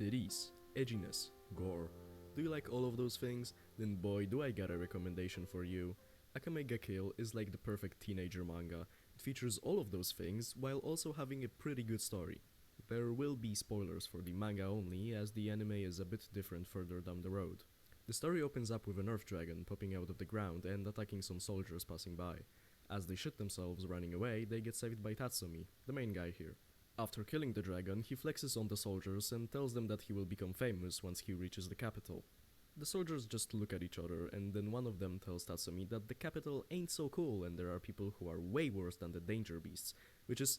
Titties, edginess, gore. Do you like all of those things? Then boy, do I got a recommendation for you. Akame ga Kill is like the perfect teenager manga. It features all of those things while also having a pretty good story. There will be spoilers for the manga only, as the anime is a bit different further down the road. The story opens up with an earth dragon popping out of the ground and attacking some soldiers passing by. As they shit themselves running away, they get saved by Tatsumi, the main guy here. After killing the dragon, he flexes on the soldiers and tells them that he will become famous once he reaches the capital. The soldiers just look at each other, and then one of them tells Tatsumi that the capital ain't so cool and there are people who are way worse than the danger beasts, which is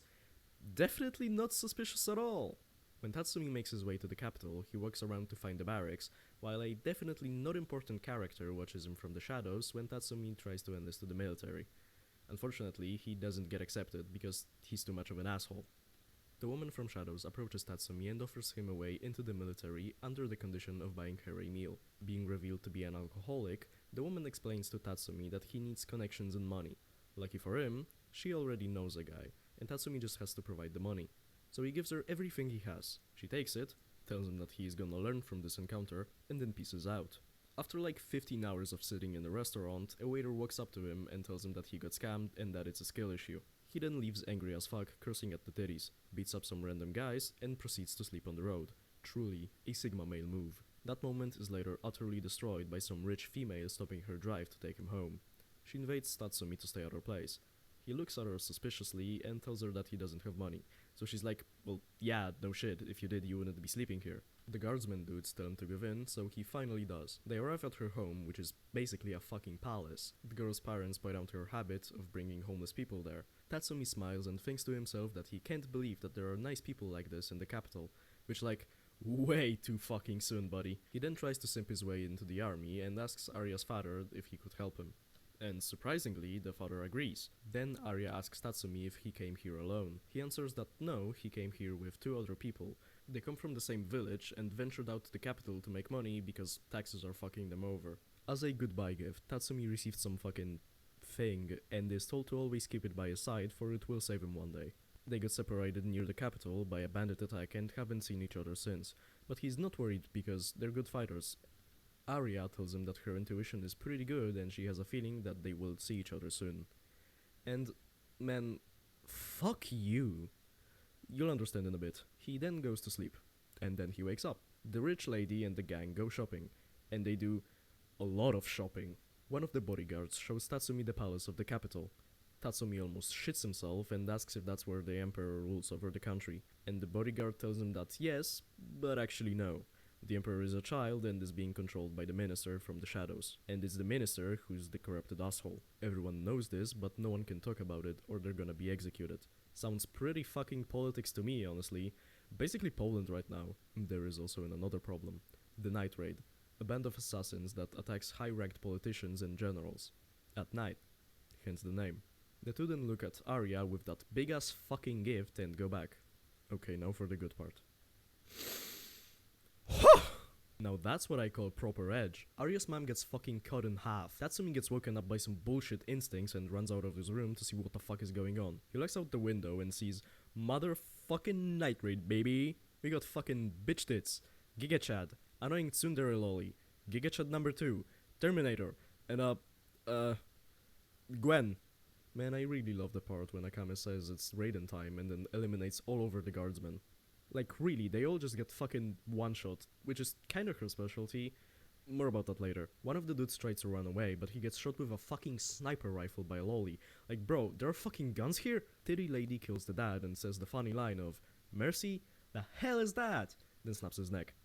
definitely not suspicious at all. When Tatsumi makes his way to the capital, he walks around to find the barracks, while a definitely not important character watches him from the shadows when Tatsumi tries to enlist to the military. Unfortunately, he doesn't get accepted because he's too much of an asshole. The woman from Shadows approaches Tatsumi and offers him a way into the military under the condition of buying her a meal. Being revealed to be an alcoholic, the woman explains to Tatsumi that he needs connections and money. Lucky for him, she already knows a guy, and Tatsumi just has to provide the money. So he gives her everything he has. She takes it, tells him that he is gonna learn from this encounter, and then pieces out. After like 15 hours of sitting in the restaurant, a waiter walks up to him and tells him that he got scammed and that it's a skill issue. He then leaves angry as fuck, cursing at the titties, beats up some random guys, and proceeds to sleep on the road. Truly, a Sigma male move. That moment is later utterly destroyed by some rich female stopping her drive to take him home. She invades Tatsumi to stay at her place. He looks at her suspiciously and tells her that he doesn't have money. So she's like, well, yeah, no shit, if you did you wouldn't be sleeping here. The guardsman dudes tell him to give in, so he finally does. They arrive at her home, which is basically a fucking palace. The girl's parents point out her habit of bringing homeless people there. Tatsumi smiles and thinks to himself that he can't believe that there are nice people like this in the capital, which like, way too fucking soon, buddy. He then tries to simp his way into the army and asks Arya's father if he could help him. And surprisingly, the father agrees. Then Arya asks Tatsumi if he came here alone. He answers that no, he came here with two other people. They come from the same village and ventured out to the capital to make money because taxes are fucking them over. As a goodbye gift, Tatsumi receives some fucking thing and is told to always keep it by his side for it will save him one day. They got separated near the capital by a bandit attack and haven't seen each other since, but he's not worried because they're good fighters. Arya tells him that her intuition is pretty good and she has a feeling that they will see each other soon. And, man, fuck you. You'll understand in a bit. He then goes to sleep, and then he wakes up. The rich lady and the gang go shopping, and they do a lot of shopping. One of the bodyguards shows Tatsumi the palace of the capital. Tatsumi almost shits himself and asks if that's where the emperor rules over the country, and the bodyguard tells him that yes, but actually no. The emperor is a child and is being controlled by the minister from the shadows. And it's the minister who's the corrupted asshole. Everyone knows this, but no one can talk about it or they're gonna be executed. Sounds pretty fucking politics to me, honestly. Basically Poland right now. There is also another problem. The Night Raid. A band of assassins that attacks high-ranked politicians and generals. At night. Hence the name. The two then look at Arya with that big-ass fucking gift and go back. Okay, now for the good part. Now that's what I call proper edge. Arya's mom gets fucking cut in half. Tatsumi gets woken up by some bullshit instincts and runs out of his room to see what the fuck is going on. He looks out the window and sees motherfucking Night Raid, baby. We got fucking bitch tits, Giga Chad, annoying tsundere lolly, Giga Chad number 2, Terminator, and Gwen. Man, I really love the part when Akame says it's Raiden time and then eliminates all over the guardsmen. Like, really, they all just get fucking one-shot, which is kinda her specialty. More about that later. One of the dudes tries to run away, but he gets shot with a fucking sniper rifle by a lolly. Like, bro, there are fucking guns here? Titty lady kills the dad and says the funny line of, "Mercy? The hell is that?" Then snaps his neck.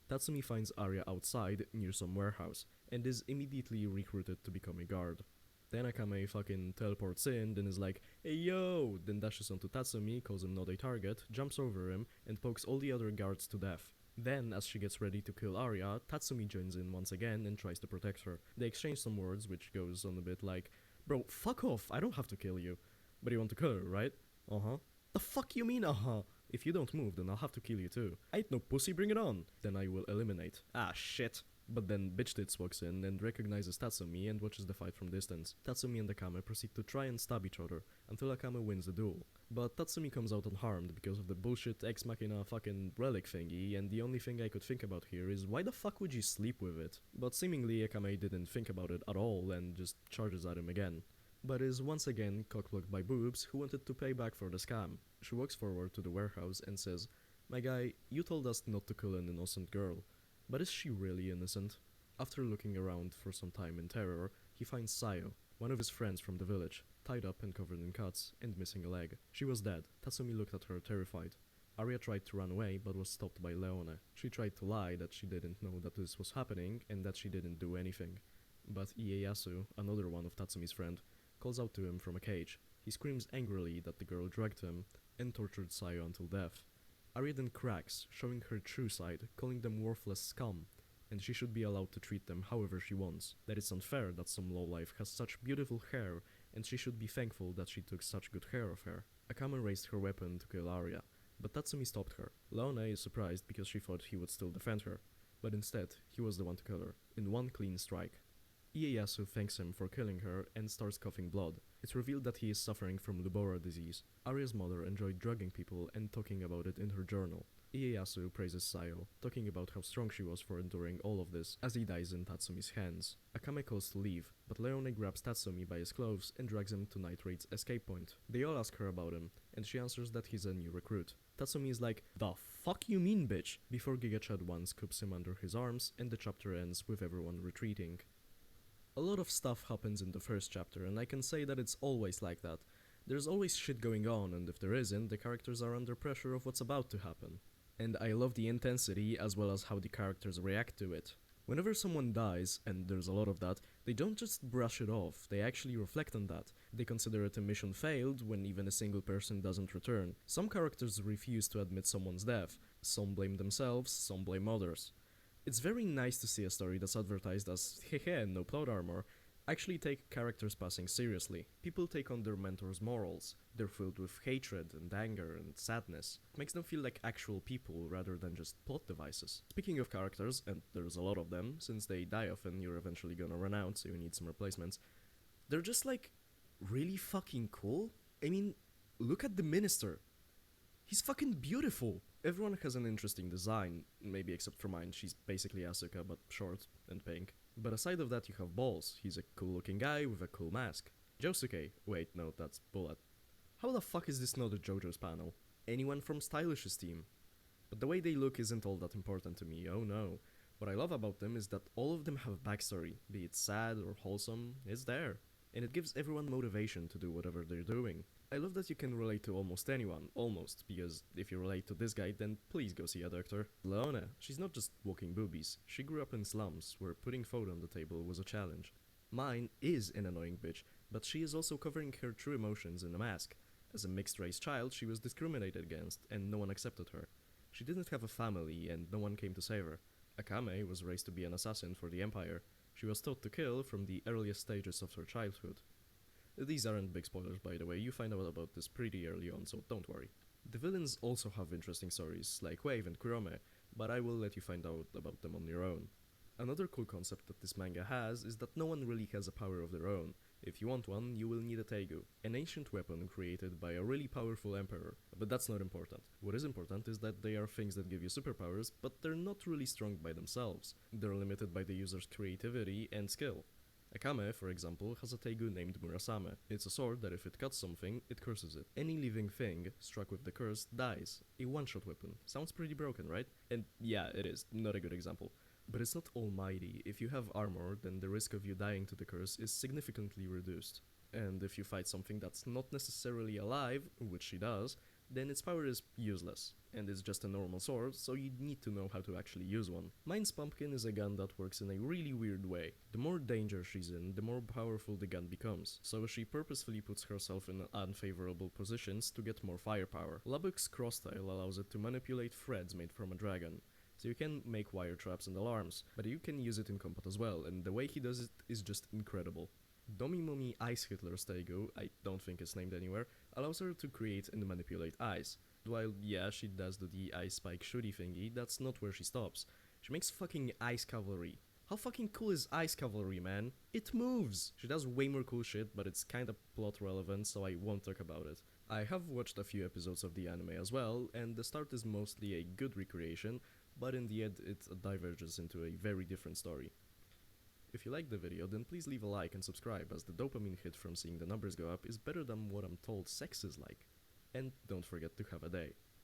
Tatsumi finds Arya outside, near some warehouse, and is immediately recruited to become a guard. Then Akame fucking teleports in, then is like, "Hey yo!" Then dashes onto Tatsumi, calls him not a target, jumps over him, and pokes all the other guards to death. Then, as she gets ready to kill Arya, Tatsumi joins in once again and tries to protect her. They exchange some words, which goes on a bit like, "Bro, fuck off, I don't have to kill you. But you want to kill her, right? Uh-huh. The fuck you mean, uh-huh? If you don't move, then I'll have to kill you too. I ain't no pussy, bring it on." Then I will eliminate. Ah, shit. But then Bitch Tits walks in and recognizes Tatsumi and watches the fight from distance. Tatsumi and Akame proceed to try and stab each other, until Akame wins the duel. But Tatsumi comes out unharmed because of the bullshit Ex Machina fucking relic thingy, and the only thing I could think about here is why the fuck would you sleep with it? But seemingly Akame didn't think about it at all and just charges at him again. But is once again cockblocked by Boobs, who wanted to pay back for the scam. She walks forward to the warehouse and says, "My guy, you told us not to kill an innocent girl. But is she really innocent?" After looking around for some time in terror, he finds Sayo, one of his friends from the village, tied up and covered in cuts, and missing a leg. She was dead. Tatsumi looked at her terrified. Arya tried to run away, but was stopped by Leone. She tried to lie that she didn't know that this was happening, and that she didn't do anything. But Ieyasu, another one of Tatsumi's friend, calls out to him from a cage. He screams angrily that the girl drugged him, and tortured Sayo until death. Arya then cracks, showing her true side, calling them worthless scum, and she should be allowed to treat them however she wants. That it's unfair that some lowlife has such beautiful hair, and she should be thankful that she took such good care of her. Akame raised her weapon to kill Arya, but Tatsumi stopped her. Leone is surprised because she thought he would still defend her, but instead, he was the one to kill her, in one clean strike. Ieyasu thanks him for killing her and starts coughing blood. It's revealed that he is suffering from Lubora disease. Arya's mother enjoyed drugging people and talking about it in her journal. Ieyasu praises Sayo, talking about how strong she was for enduring all of this, as he dies in Tatsumi's hands. Akame calls to leave, but Leone grabs Tatsumi by his clothes and drags him to Night Raid's escape point. They all ask her about him, and she answers that he's a new recruit. Tatsumi is like, "The fuck you mean, bitch?" before Giga Chad 1 scoops him under his arms, and the chapter ends with everyone retreating. A lot of stuff happens in the first chapter, and I can say that it's always like that. There's always shit going on, and if there isn't, the characters are under pressure of what's about to happen. And I love the intensity as well as how the characters react to it. Whenever someone dies, and there's a lot of that, they don't just brush it off, they actually reflect on that. They consider it a mission failed when even a single person doesn't return. Some characters refuse to admit someone's death, some blame themselves, some blame others. It's very nice to see a story that's advertised as hehe, no plot armor, actually take characters' passing seriously. People take on their mentors' morals. They're filled with hatred and anger and sadness. It makes them feel like actual people rather than just plot devices. Speaking of characters, and there's a lot of them, since they die off and you're eventually gonna run out, so you need some replacements, they're just like really fucking cool. I mean, look at the minister. He's fucking beautiful. Everyone has an interesting design, maybe except for mine. She's basically Asuka, but short and pink. But aside of that, you have Balls. He's a cool looking guy with a cool mask. Josuke. Wait, no, that's Bullet. How the fuck is this not a JoJo's panel? Anyone from Stylish's team? But the way they look isn't all that important to me, oh no. What I love about them is that all of them have backstory, be it sad or wholesome, it's there. And it gives everyone motivation to do whatever they're doing. I love that you can relate to almost anyone, almost, because if you relate to this guy, then please go see a doctor. Leone, she's not just walking boobies, she grew up in slums, where putting food on the table was a challenge. Mine is an annoying bitch, but she is also covering her true emotions in a mask. As a mixed-race child, she was discriminated against, and no one accepted her. She didn't have a family, and no one came to save her. Akame was raised to be an assassin for the Empire. She was taught to kill from the earliest stages of her childhood. These aren't big spoilers, by the way, you find out about this pretty early on, so don't worry. The villains also have interesting stories, like Wave and Kurome, but I will let you find out about them on your own. Another cool concept that this manga has is that no one really has a power of their own. If you want one, you will need a Teigu, an ancient weapon created by a really powerful emperor. But that's not important. What is important is that they are things that give you superpowers, but they're not really strong by themselves. They're limited by the user's creativity and skill. Akame, for example, has a Teigu named Murasame. It's a sword that if it cuts something, it curses it. Any living thing struck with the curse dies. A one-shot weapon. Sounds pretty broken, right? And yeah, it is. Not a good example. But it's not almighty. If you have armor, then the risk of you dying to the curse is significantly reduced. And if you fight something that's not necessarily alive, which she does, then its power is useless, and it's just a normal sword, so you need to know how to actually use one. Mine's Pumpkin is a gun that works in a really weird way. The more danger she's in, the more powerful the gun becomes, so she purposefully puts herself in unfavorable positions to get more firepower. Lubbock's cross-style allows it to manipulate threads made from a dragon, so you can make wire traps and alarms, but you can use it in combat as well, and the way he does it is just incredible. Domimomi Ice Hitler's Teigu, I don't think it's named anywhere, allows her to create and manipulate ice. While, yeah, she does do the ice spike shooty thingy, that's not where she stops. She makes fucking ice cavalry. How fucking cool is ice cavalry, man? It moves! She does way more cool shit, but it's kinda plot relevant, so I won't talk about it. I have watched a few episodes of the anime as well, and the start is mostly a good recreation, but in the end it diverges into a very different story. If you liked the video, then please leave a like and subscribe, as the dopamine hit from seeing the numbers go up is better than what I'm told sex is like. And don't forget to have a day.